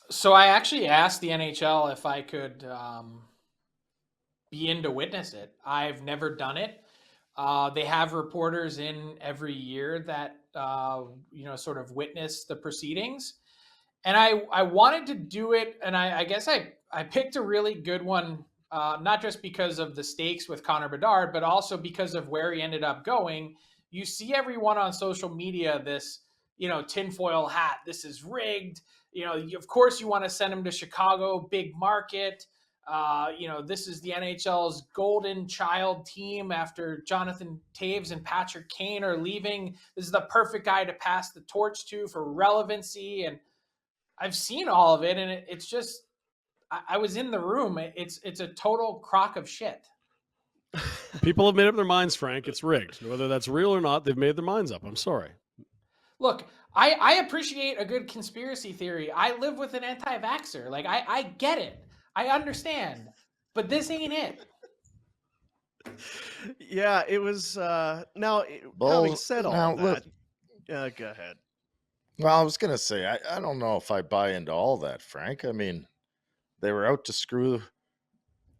So I actually asked the NHL if I could be in to witness it. I've never done it. They have reporters in every year that sort of witness the proceedings, and I wanted to do it, and I guess I picked a really good one, not just because of the stakes with Connor Bedard, but also because of where he ended up going. You see everyone on social media this tinfoil hat. This is rigged. Of course you want to send him to Chicago, big market. This is the NHL's golden child team after Jonathan Taves and Patrick Kane are leaving. This is the perfect guy to pass the torch to for relevancy. And I've seen all of it, and it's just I was in the room. It's a total crock of shit. People have made up their minds, Frank. It's rigged. Whether that's real or not, they've made their minds up. I'm sorry. Look, I appreciate a good conspiracy theory. I live with an anti-vaxxer. Like, I get it. I understand. But this ain't it. Yeah, it was. Having said all that, go ahead. Well, I was going to say, I don't know if I buy into all that, Frank. I mean, they were out to screw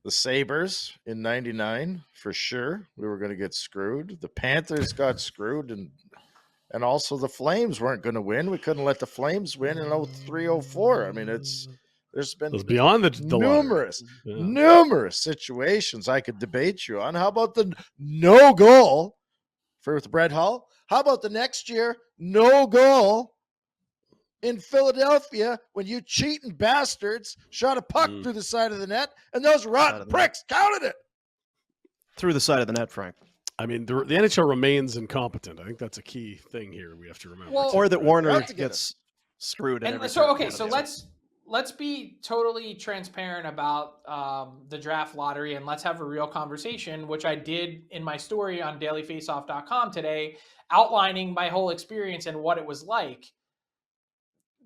the Sabres in 99 for sure. We were going to get screwed. The Panthers got screwed, and also the Flames weren't going to win. We couldn't let the Flames win in 03-04. I mean, there's been beyond numerous situations I could debate you on. How about the no goal with Brett Hull? How about the next year, no goal in Philadelphia when you cheating bastards shot a puck through the side of the net and those rotten pricks counted it? Through the side of the net, Frank. I mean, the NHL remains incompetent. I think that's a key thing here we have to remember. Well, or that Warner gets screwed. And so let's be totally transparent about the draft lottery, and let's have a real conversation, which I did in my story on dailyfaceoff.com today, outlining my whole experience and what it was like.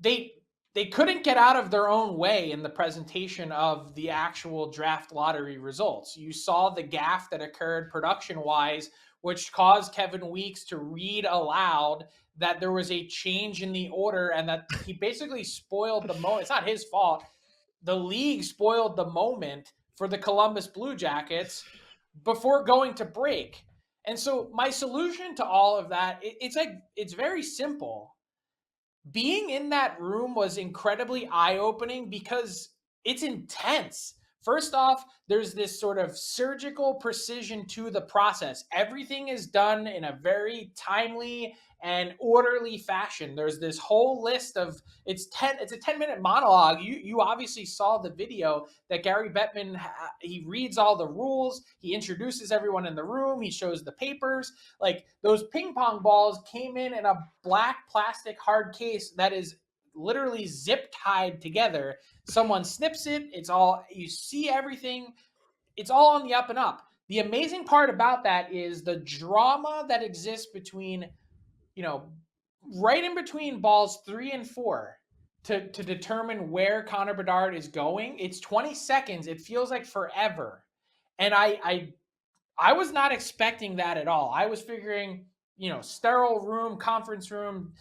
They couldn't get out of their own way in the presentation of the actual draft lottery results. You saw the gaffe that occurred production-wise, which caused Kevin Weeks to read aloud that there was a change in the order and that he basically spoiled the moment. It's not his fault. The league spoiled the moment for the Columbus Blue Jackets before going to break. And so my solution to all of that, it's very simple. Being in that room was incredibly eye-opening because it's intense. First off, there's this sort of surgical precision to the process. Everything is done in a very timely and orderly fashion. There's this whole list of it's a 10-minute monologue. You obviously saw the video that Gary Bettman, he reads all the rules, he introduces everyone in the room, he shows the papers. Like, those ping pong balls came in a black plastic hard case that is literally zip tied together. Someone snips it. It's all, you see everything. It's all on the up and up. The amazing part about that is the drama that exists between, right in between balls 3 and 4 to determine where Connor Bedard is going. It's 20 seconds. It feels like forever. And I was not expecting that at all. I was figuring, sterile room, conference room,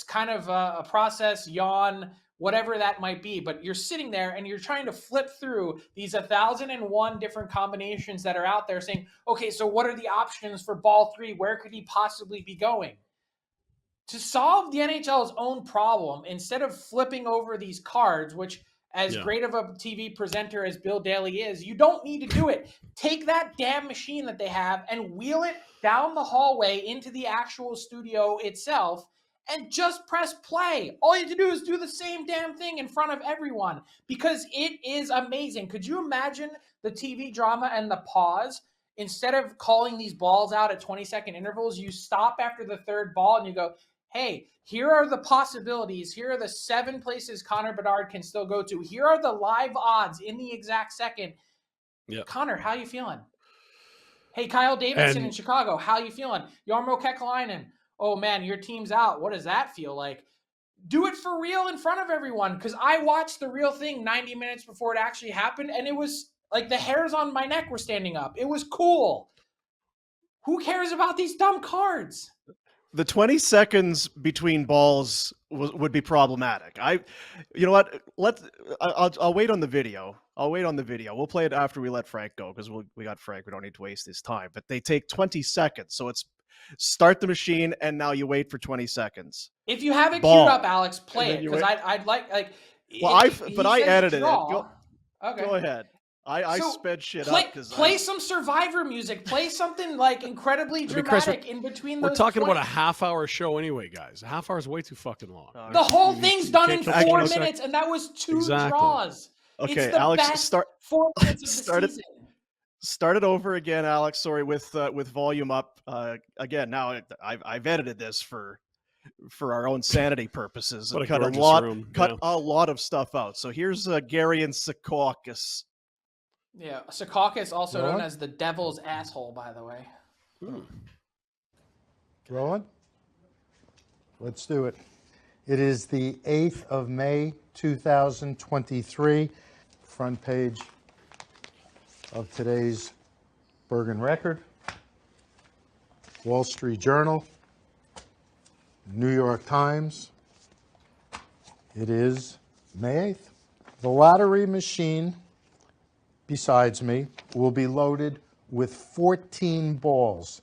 kind of a process, yawn, whatever that might be. But you're sitting there and you're trying to flip through these 1,001 different combinations that are out there saying, okay, so what are the options for ball 3? Where could he possibly be going? To solve the NHL's own problem, instead of flipping over these cards, which as great of a TV presenter as Bill Daly is, you don't need to do it. Take that damn machine that they have and wheel it down the hallway into the actual studio itself and just press play. All you have to do is do the same damn thing in front of everyone because it is amazing. Could you imagine the TV drama and the pause? Instead of calling these balls out at 20-second intervals, you stop after the third ball and you go, hey, here are the possibilities. Here are the 7 places Connor Bedard can still go to. Here are the live odds in the exact second. Yep. Connor, how you feeling? Hey, Kyle Davidson in Chicago, how you feeling? Jarmo Kekalainen, oh man, your team's out. What does that feel like? Do it for real in front of everyone, because I watched the real thing 90 minutes before it actually happened, and it was like the hairs on my neck were standing up. It was cool. Who cares about these dumb cards? The 20 seconds between balls would be problematic. You know what? I'll wait on the video. We'll play it after we let Frank go because we got Frank. We don't need to waste his time. But they take 20 seconds, so it's start the machine and now you wait for 20 seconds. If you have it Ball. queued up, Alex, play it because I'd like. Well, I edited it. Okay. Go ahead. I sped shit up because play some Survivor music. Play something like incredibly dramatic in between those. We're talking points. about a half-hour show anyway, guys. A half hour is way too fucking long. The whole thing's done in 4 minutes, and that was 2 draws. Okay, it's the Alex, best 4 minutes of the season. Start it over again, Alex. Sorry, with volume up. Again, now I've edited this for our own sanity purposes and cut a lot of stuff out. So here's Gary and Secaucus. Yeah, Secaucus, also known as the devil's asshole, by the way. Rolling? Let's do it. It is the 8th of May, 2023. Front page of today's Bergen Record, Wall Street Journal, New York Times. It is May 8th. The lottery machine besides me will be loaded with 14 balls.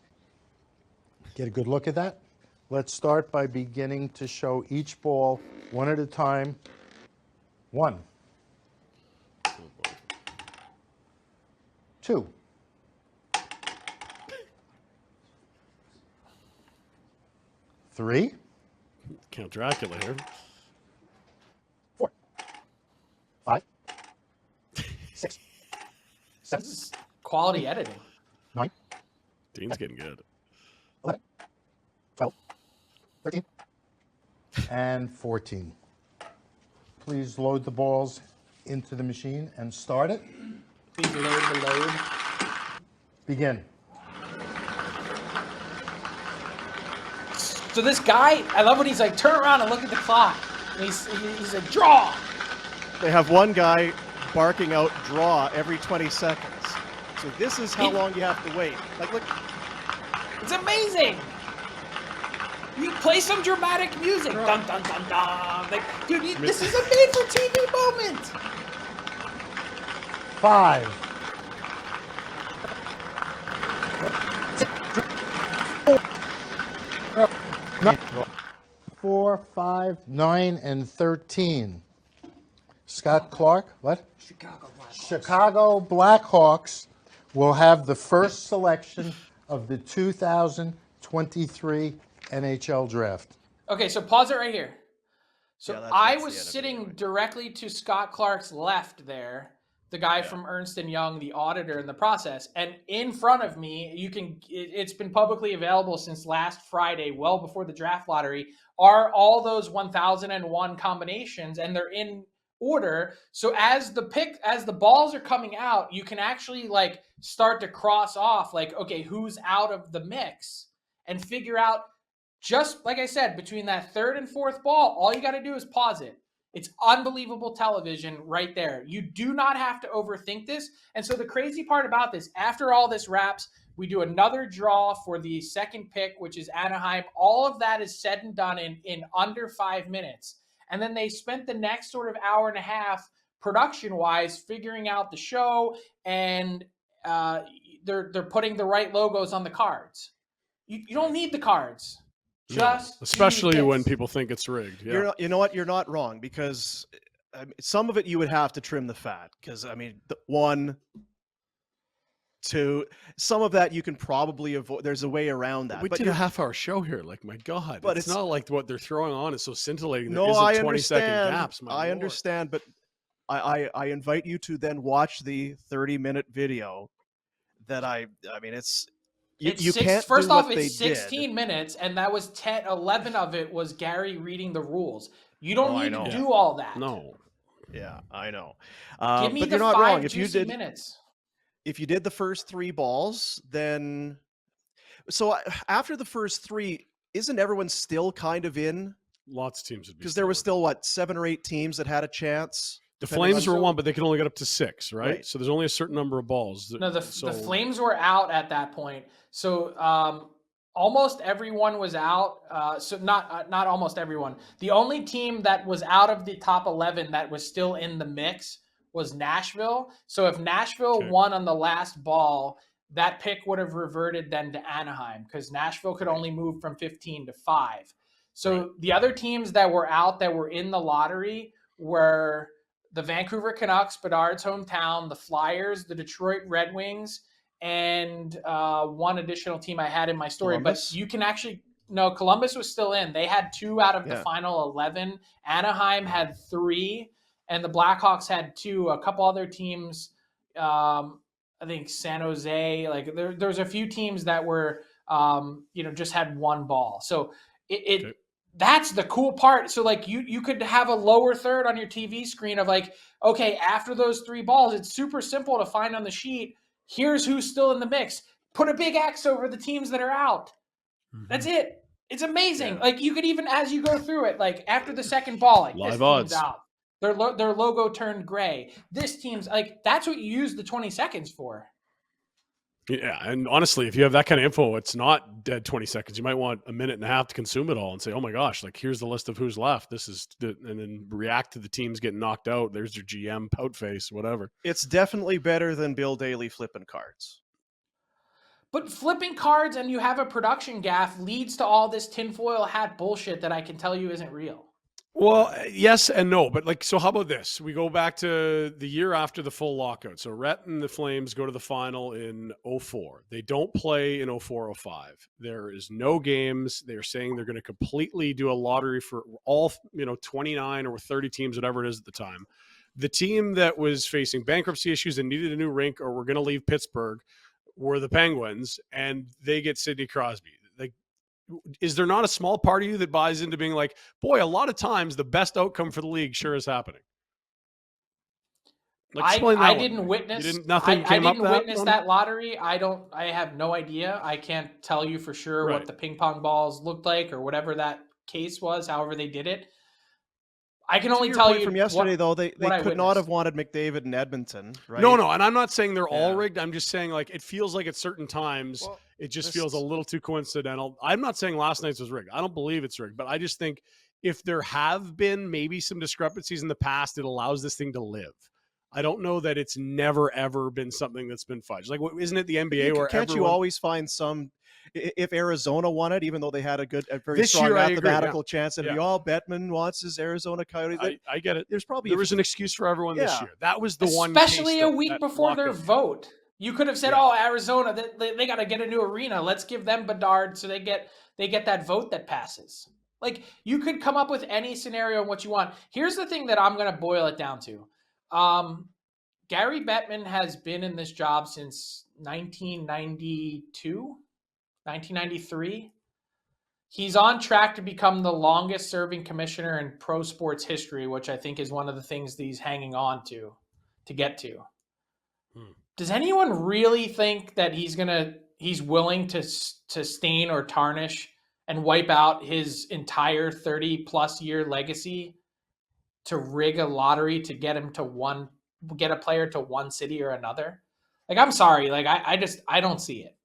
Get a good look at that? Let's start by beginning to show each ball one at a time. 1, 2, 3, Count Dracula here. 4, 5, 6, 7, This is quality editing. 9, Dean's getting good. 11, 12, 13, and 14. Please load the balls into the machine and start it. Please load the load. Begin. So this guy, I love when he's like, turn around and look at the clock. And he's like, draw. They have one guy barking out draw every 20 seconds. So this is how long you have to wait. Like, look. It's amazing. You play some dramatic music. Dun, dun, dun, dun. Like, dude, this is a made-for-TV moment. 5, 4, 5, 9, and 13. Scott Clark, what? Chicago Blackhawks will have the first selection of the 2023 NHL Draft. Okay, so pause it right here. So Yeah, I that's was the end of it sitting anyway. directly to Scott Clark's left there, the guy from Ernst & Young, the auditor in the process. And in front of me, it's been publicly available since last Friday, well before the draft lottery, are all those 1001 combinations, and they're in order. So as the balls are coming out, you can actually like start to cross off like, okay, who's out of the mix, and figure out, just like I said, between that third and fourth ball, all you got to do is pause it. It's unbelievable television right there. You do not have to overthink this. And so the crazy part about this, after all this wraps, we do another draw for the second pick, which is Anaheim. All of that is said and done in under 5 minutes. And then they spent the next sort of hour and a half production-wise figuring out the show, and they're putting the right logos on the cards. You don't need the cards. Especially when people think it's rigged. Yeah. You know what? You're not wrong, because some of it you would have to trim the fat. Because, I mean, 1, 2, some of that you can probably avoid. There's a way around that. We did a half-hour show here. Like, my God. But it's not like what they're throwing on is so scintillating. No, there I isn't 20-second understand. gaps. I understand, but I invite you to then watch the 30-minute video that I mean, it's... You can't first do off, what it's they 16 did. minutes, and that was 11 of it was Gary reading the rules. You don't need to know. do all that. No. Yeah, I know. Give me but the you're not 5 wrong. juicy minutes. If you did the first 3 balls, then so after the first 3, isn't everyone still kind of in? Lots of teams would be, because there was still 7 or 8 teams that had a chance. The Flames were 1, but they can only get up to 6, right? So there's only a certain number of balls. No, the Flames were out at that point. So almost everyone was out. So not almost everyone. The only team that was out of the top 11 that was still in the mix was Nashville. So if Nashville won on the last ball, that pick would have reverted then to Anaheim because Nashville could only move from 15 to 5. So the other teams that were out that were in the lottery were the Vancouver Canucks, Bedard's hometown, the Flyers, the Detroit Red Wings, and one additional team I had in my story. Columbus? But you can actually no, Columbus was still in. They had 2 out of the final 11. Anaheim had 3, and the Blackhawks had 2. A couple other teams, I think San Jose, like there's a few teams that were just had 1 ball. So it that's the cool part. So like you could have a lower third on your TV screen of like, okay, after those 3 balls, it's super simple to find on the sheet. Here's who's still in the mix. Put a big X over the teams that are out. That's it. It's amazing. Like you could even, as you go through it, like after the second ball, like Live this odds. team's out. Their logo turned gray. This team's like, that's what you use the 20 seconds for. Yeah, and honestly, if you have that kind of info, it's not dead 20 seconds. You might want a minute and a half to consume it all and say, oh my gosh, like here's the list of who's left. And then react to the teams getting knocked out. There's your GM, pout face, whatever. It's definitely better than Bill Daly flipping cards. But flipping cards and you have a production gaff leads to all this tinfoil hat bullshit that I can tell you isn't real. Well, yes and no, but like, so how about this? We go back to the year after the full lockout. So Rhett and the Flames go to the final in 04. They don't play in 04-05. There is no games. They're saying they're going to completely do a lottery for all, 29 or 30 teams, whatever it is at the time. The team that was facing bankruptcy issues and needed a new rink or were going to leave Pittsburgh were the Penguins, and they get Sidney Crosby. Like, is there not a small part of you that buys into being like, boy, a lot of times the best outcome for the league sure is happening? Like, I didn't witness. Nothing I came didn't up witness that lottery. I have no idea. I can't tell you for sure what the ping pong balls looked like or whatever that case was. However they did it. I can only tell you from yesterday, though, they could not have wanted McDavid in Edmonton, right? No, and I'm not saying they're all rigged. I'm just saying, like, it feels like at certain times it just feels a little too coincidental. I'm not saying last night's was rigged. I don't believe it's rigged, but I just think if there have been maybe some discrepancies in the past, it allows this thing to live. I don't know that it's never, ever been something that's been fudged. Like, isn't it the NBA where can't you always find some? If Arizona won it, even though they had a very strong year, mathematical chance, and all Bettman wants is Arizona Coyotes. I get it. There was an excuse for everyone this year. That was the one, especially a week before their vote. You could have said, "Oh, Arizona, they got to get a new arena. Let's give them Bedard so they get that vote that passes." Like you could come up with any scenario in what you want. Here's the thing that I'm going to boil it down to. Gary Bettman has been in this job since 1992. 1993. He's on track to become the longest serving commissioner in pro sports history, which I think is one of the things that he's hanging on to get to. Does anyone really think that he's willing to stain or tarnish and wipe out his entire 30 plus year legacy to rig a lottery to get a player to one city or another? Like, I'm sorry. Like, I don't see it.